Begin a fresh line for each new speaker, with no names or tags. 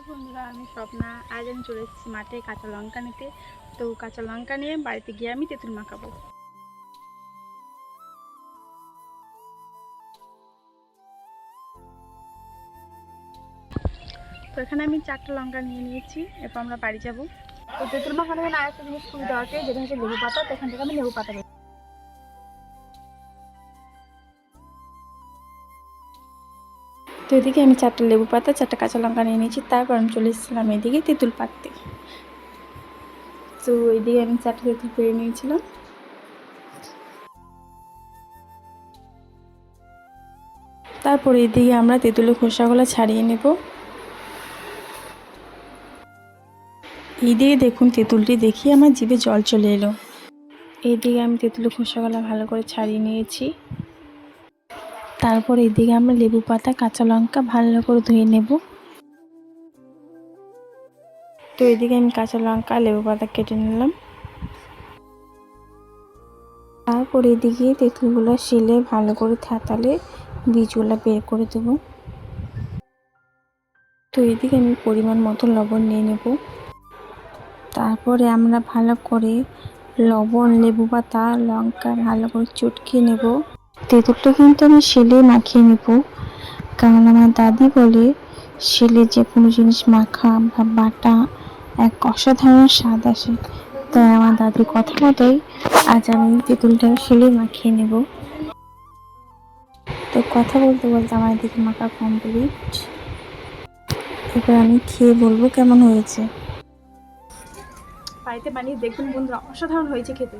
বন্ধুরা, আমি স্বপ্না। আজ আমি চলে এসেছি মাঠে কাঁচা লঙ্কা নিতে। তো কাঁচা লঙ্কা নিয়ে বাড়িতে গিয়ে আমি তেঁতুল মাখাবো। তো এখানে আমি 4টা লঙ্কা নিয়ে নিয়েছি। এরপর আমরা বাড়ি যাব। তো তেঁতুল মাখানোর জন্য আরেকটা জিনিস খুবই দরকার, যেটা হচ্ছে লেবু পাতা। তো এখান থেকে আমি লেবু পাতা বের। তো এদিকে আমি 4টা লেবু পাতা, 4টা কাঁচা লঙ্কা নিয়ে নিয়েছি। তারপর আমি চলে এসেছিলাম এদিকে তেঁতুল পাততে। তো এদিকে আমি 4টা তেঁতুল পেরে নিয়েছিলাম। তারপরে এদিকে আমরা তেঁতুলের খোসাগুলো ছাড়িয়ে নেব। এইদিকে দেখুন, তেঁতুলটি দেখি আমার জিভে জল চলে এলো। এইদিকে আমি তেঁতুলের খোসাগুলো ভালো করে ছাড়িয়ে নিয়েছি। তারপর এদিকে আমরা লেবু পাতা, কাঁচা লঙ্কা ভালো করে ধুয়ে নেব। তো এদিকে আমি কাঁচা লঙ্কা, লেবু পাতা কেটে নিলাম। তারপর এদিকে তেঁতুলগুলো শিলে ভালো করে থেঁতালে বীজগুলো বের করে দেব। তো এদিকে আমি পরিমাণ মতো লবণ নিয়ে নেব। তারপরে আমরা ভালো করে লবণ, লেবু পাতা, লঙ্কা ভালো করে চটকিয়ে নেব। তেঁতুলটা কিন্তু আমি শিলে মাখিয়ে নেব, কারণ আমার দাদি বলে শিলে যে কোনো জিনিস মাখা বা বাটা এক অসাধারণ স্বাদ আসে। তাই আমার দাদির কথা মতোই আজ আমি তেঁতুলটা শিলে মাখিয়ে নেব। তো কথা বলতে বলতে আমার দিকে মাখা কমপ্লিট। এবার আমি খেয়ে বলবো কেমন হয়েছে। বাড়িতে বানিয়ে দেখুন বন্ধুরা, অসাধারণ হয়েছে খেতে।